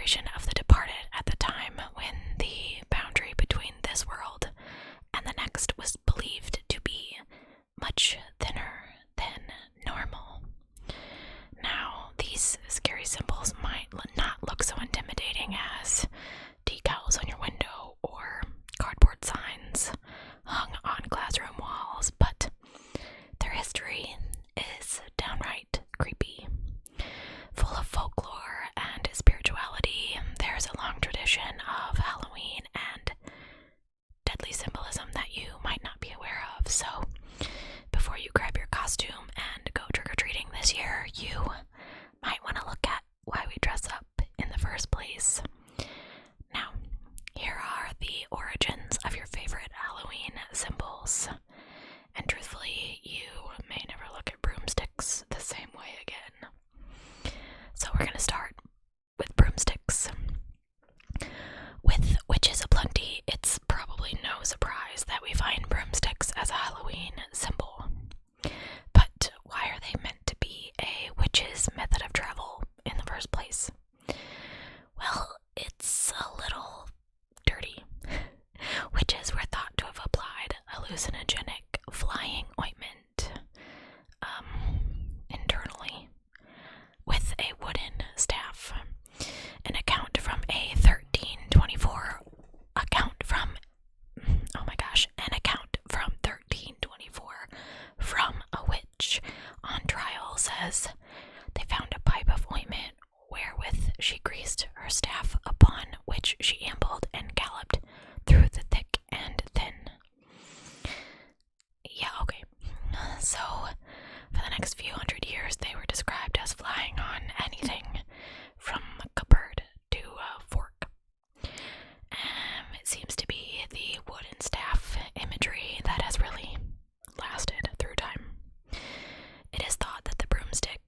celebration of the departed at the time when the boundary between this world and the next was believed to be much thinner than normal. Now, these scary symbols might not look so intimidating as decals on your window or cardboard signs hung on classroom walls, but their history is downright creepy. Full of folklore and spirituality, there's a long tradition of Halloween and deadly symbolism that you might not be aware of. So, before you grab your costume and go trick-or-treating this year, you might want to look at why we dress up in the first place. Now, here are the origins of your favorite Halloween symbols. And truthfully, you may never look at broomsticks the same way again. So we're going to start with broomsticks. With witches aplenty, it's probably no surprise that we find broomsticks as a Halloween symbol. But why are they meant to be a witch's method of travel in the first place? Well, it's a little dirty. Witches were thought to have applied hallucinogenic flying ointment internally with a wooden staff. An account from 1324 from a witch on trial says they found a pipe of ointment wherewith she greased her staff, upon which she ambled and galloped through the thick and thin. Yeah, okay. So, for the next few hundred years, they were described as flying on anything from a cupboard to a fork. It seems to be the wooden staff imagery that has really lasted through time. It is thought that the broomstick,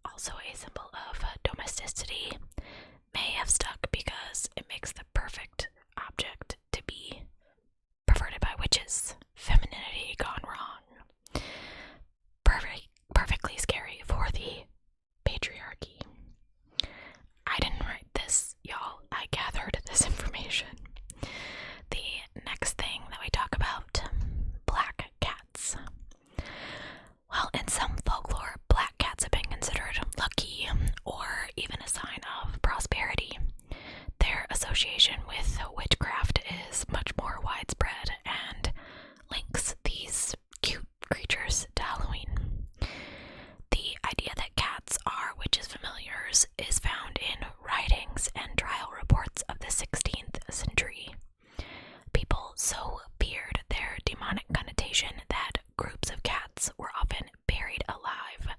also a symbol of domesticity, may have stuck because it makes the perfect object to be perverted by witches. Femininity gone wrong. Perfectly scary for the patriarchy. I didn't write this, y'all. I gathered this information. The next thing that we talk about, black cats. Well, in some folklore, black cats have been considered lucky or even a sign of prosperity. Their association with witchcraft is much more widespread and links these cute creatures to Halloween. The idea that cats are witches' familiars is found in writings and trial reports of the 16th century. People so feared their demonic connotation that groups of cats were often buried alive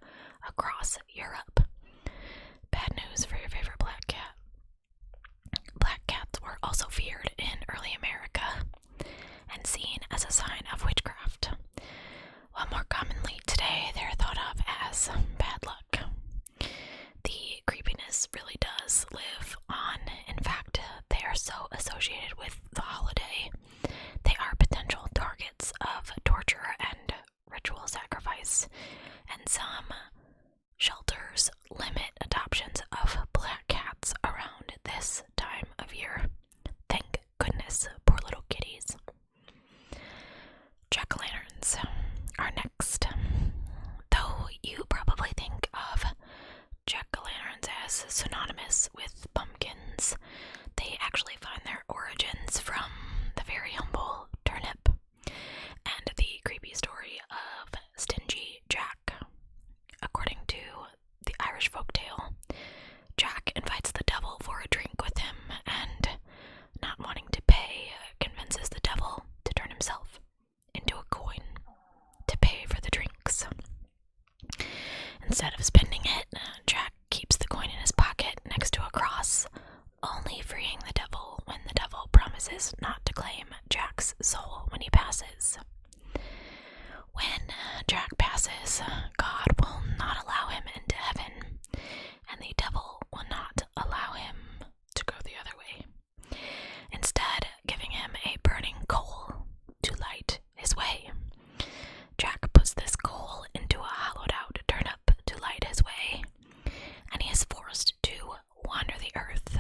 across Europe. Bad news for your favorite black cat. Black cats were also feared in early America and seen as a sign of witchcraft, while more commonly today they're thought of as bad luck. The creepiness really does live on. In fact, they are so associated with the holiday, they are potential targets of torture and ritual sacrifice, and some shelters limit adoptions of black cats around this time of year. Thank goodness, poor little kitties. Jack-o'-lanterns are next. Though you probably think of jack-o'-lanterns as synonymous with pumpkins, they actually find their origins from the very humble turnip and the creepy story of Stingy Jack. According to the Irish folktale, Jack invites the devil for a drink with him and, not wanting to pay, convinces the devil to turn himself into a coin to pay for the drinks. Instead of spending it, Jack keeps the coin in his pocket next to a cross, only freeing the devil when the devil promises not to claim Jack's soul when he passes. When Jack passes, God will not allow him into heaven, and the devil will not allow him to go the other way, instead giving him a burning coal to light his way. Jack puts this coal into a hollowed-out turnip to light his way, and he is forced to wander the earth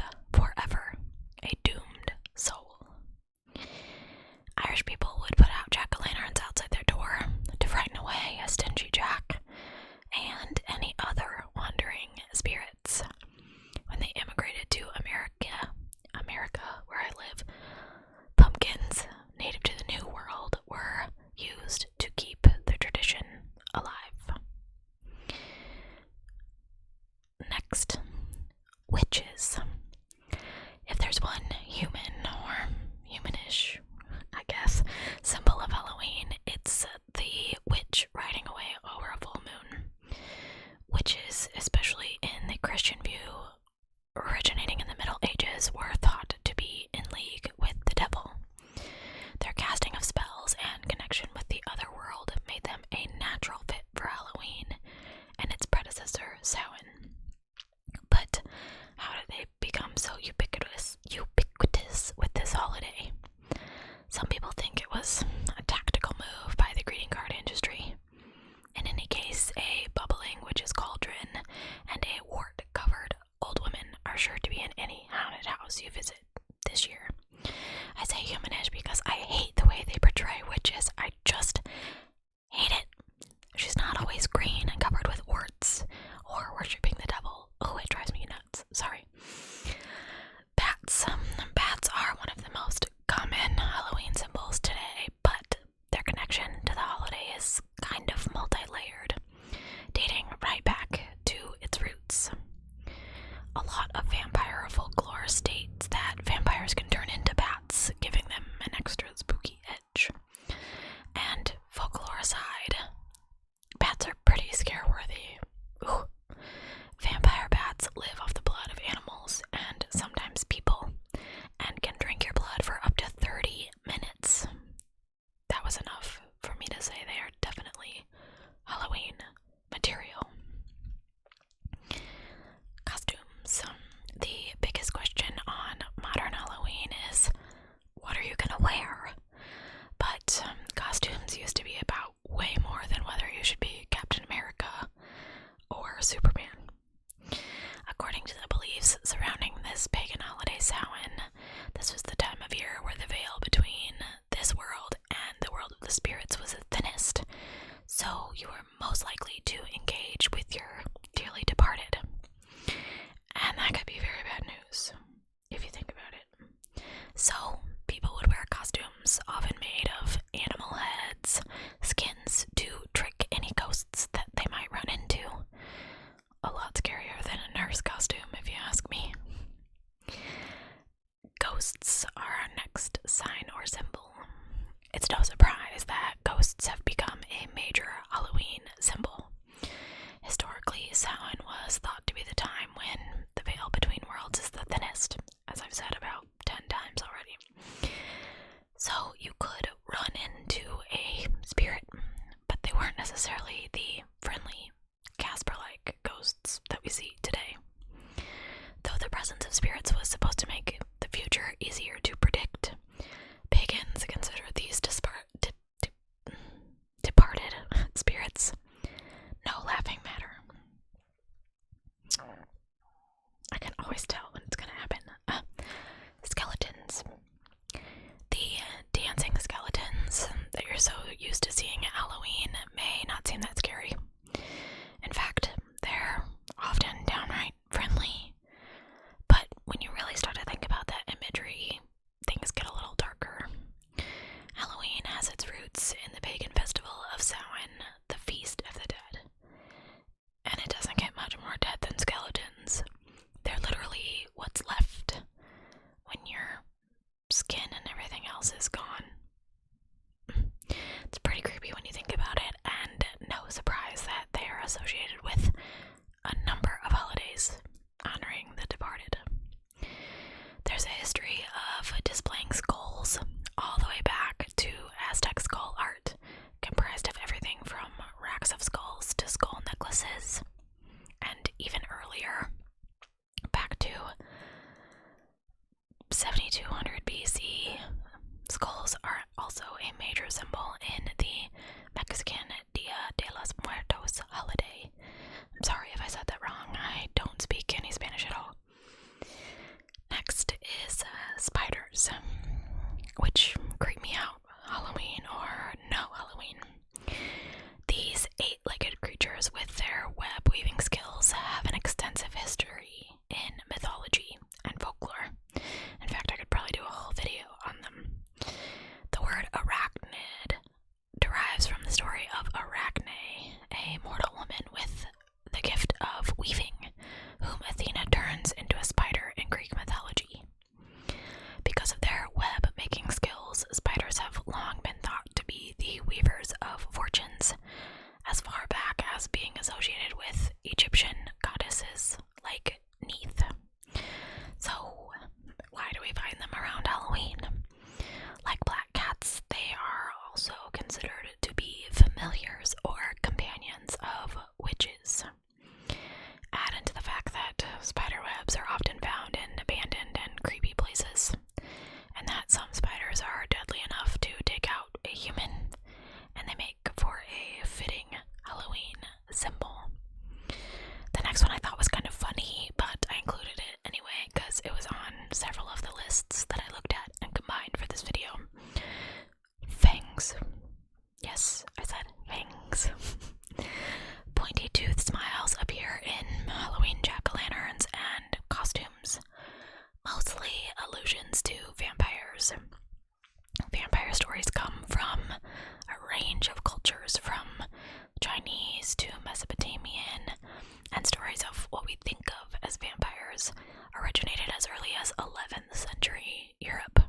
witches were thought to be in league with the devil. Their casting of spells and connection with the other world made them a natural fit for Halloween and its predecessor, Samhain. But how did they become so ubiquitous with this holiday? Some people think it was a tactical move by the greeting card industry. In any case, a bubbling witch's cauldron and a wart-covered old woman are sure to be in any haunted house you visit this year. I say humanish because I hate the way they portray witches. I just hate it. She's not always green and covered with warts or worshipping the devil. Oh, it drives me nuts. Sorry. Bats. Bats are one of the most common Halloween symbols today, but their connection to the holiday is kind of multi-layered, dating right back to its roots. A lot of vampire folklore states that vampires can turn into bats, giving them an extra spooky edge. And folklore aside, bats are pretty scare-worthy. Ooh. Vampire bats live off the blood of animals and sometimes people, and can drink your blood for up to 30 minutes. That was enough for me to say they are definitely Halloween material. Costumes. The biggest question on modern Halloween is, what are you gonna wear? But costumes used to be about way more than whether you should be Captain America or Superman. According to the beliefs surrounding this pagan holiday Samhain, this was the time of year where the veil between this world and the world of the spirits was the thinnest, so you were most likely to engage with your dearly departed. And that could be very bad news, if you think about it. So, people would wear costumes often made of animal heads, skins, to trick any ghosts that they might run into. A lot scarier than a nurse costume, if you ask me. Ghosts are our next sign or symbol. It's no surprise that ghosts have become a major Halloween symbol. Historically, Samhain was thought to be the time when the veil between worlds is the thinnest, as I've said about 10 times already. So you could run into a spirit, but they weren't necessarily the friendly, Casper-like ghosts that we see today. Though the presence of spirits was supposed to make the future easier to predict, pagans considered these departed spirits no laughing matter. I can always tell when it's gonna happen. Skeletons. The dancing skeletons that you're so used to seeing at Halloween may not seem that scary. In fact, they're often downright friendly. But when you really start to think about that imagery, things get a little darker. Halloween has its roots in the pagan festival of Samhain, the Feast of the Dead. And it doesn't get much more dead than skeletons. They're literally what's left when your skin and everything else is gone. It's pretty creepy when you think about it, and no surprise that they are associated with a number of holidays honoring the departed. There's a history of displaying skulls all the way back to Aztec skull art, comprised of everything from racks of skulls to skull necklaces, and even earlier, back to 7200 BC, skull allusions to vampires. Vampire stories come from a range of cultures, from Chinese to Mesopotamian, and stories of what we think of as vampires originated as early as 11th century Europe.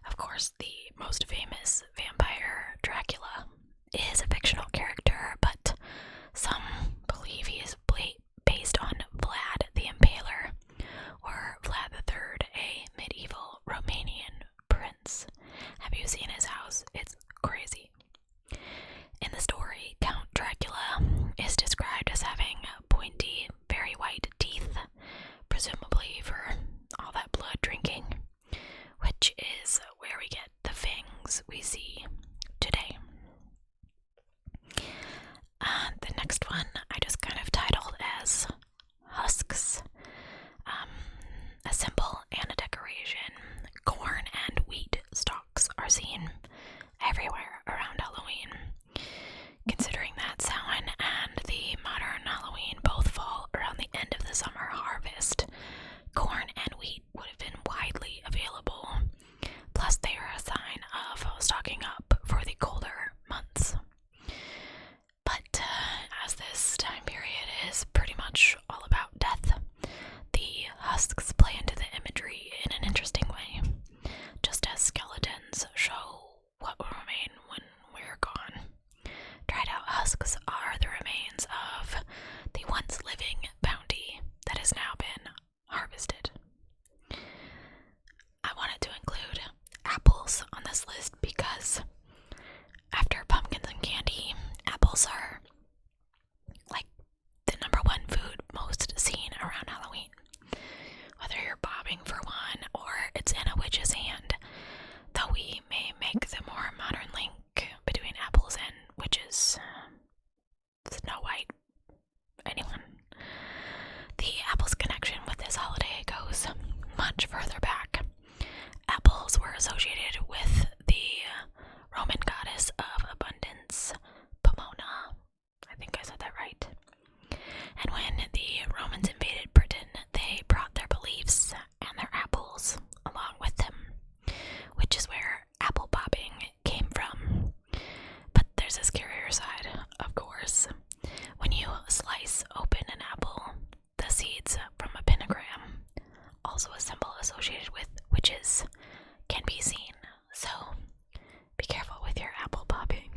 Of course, the most famous vampire, Dracula, is a fictional character, but some believe he is based on Vlad the Impaler, or Vlad III, a medieval Romanian prince. Have you seen his house? It's crazy. In the story, Count Dracula is described as having pointy, very white teeth, presumably for all that blood drinking, which is where we get the fangs we see today. The next one I just kind of titled as Husks. A symbol and a decoration. Corn and wheat stalks are seen everywhere around Halloween. Considering that Samhain and the modern Halloween both fall around the end of the summer harvest, corn and wheat would have been widely available. Plus, they are a sign of stocking up for the colder months. But as this time period is pretty much all about death, the husks play into the imagery in an interesting way, just as skeletons show what will remain when we're gone. Dried out husks are the remains of the once living bounty that has now been harvested. I wanted to include apples on this list because after pumpkins and candy, apples are like the number one food most seen around Halloween. Whether you're bobbing for one or it's in a witch's hand, though we may make the more modern link between apples and witches. Snow White. Anyone? The apples connection with this holiday goes much further back. Apples were associated with the Roman goddess of abundance, Pomona. I think I said that right. And when the Romans invaded Britain, they brought their beliefs and their apples along with them, which is where apple popping came from. But there's a scarier side, of course. When you slice open an apple, the seeds from a pentagram, also a symbol associated with witches, can be seen. So be careful with your apple popping.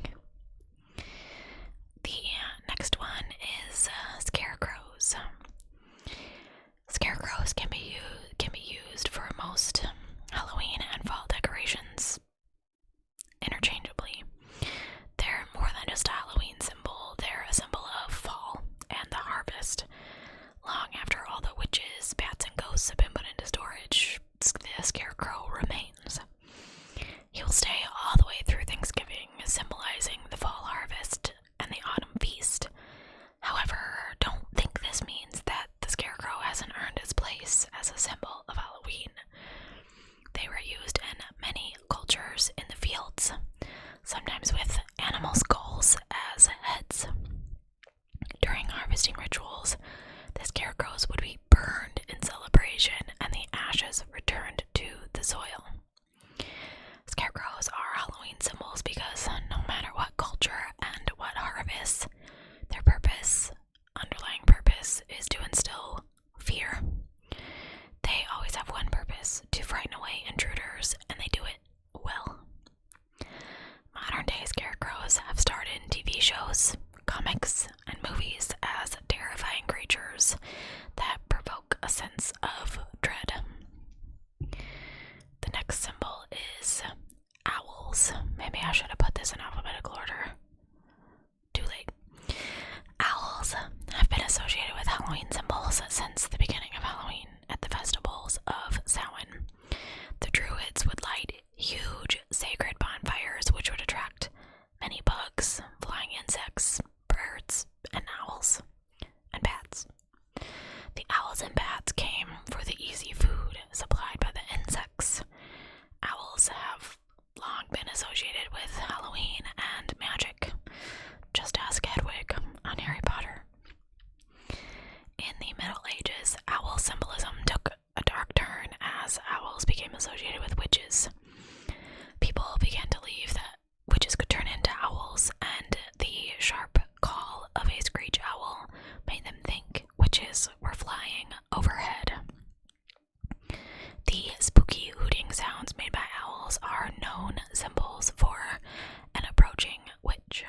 The next one is scarecrows. Scarecrows can be used for most Halloween and fall decorations interchangeably. They're more than just a Halloween symbol. They're a symbol of fall and the harvest. Long after all the witches, bats, and ghosts have been put into storage, the scarecrow remains. He will stay all the way through Thanksgiving, symbolizing the fall harvest and the autumn feast. However, don't think this means that the scarecrow hasn't earned its place as a symbol of Halloween. They were used in many cultures in the fields, sometimes with animal skulls as heads. During harvesting rituals, the scarecrows would be burned in celebration and the ashes returned to the soil. Scarecrows are Halloween symbols because no matter what culture and what harvest, their underlying purpose, is to instill fear. They always have one purpose: to frighten away intruders, and they do it well. Modern day scarecrows have starred in TV shows, comics, and movies as terrifying creatures that provoke a them associated with witches. People began to believe that witches could turn into owls, and the sharp call of a screech owl made them think witches were flying overhead. The spooky hooting sounds made by owls are known symbols for an approaching witch.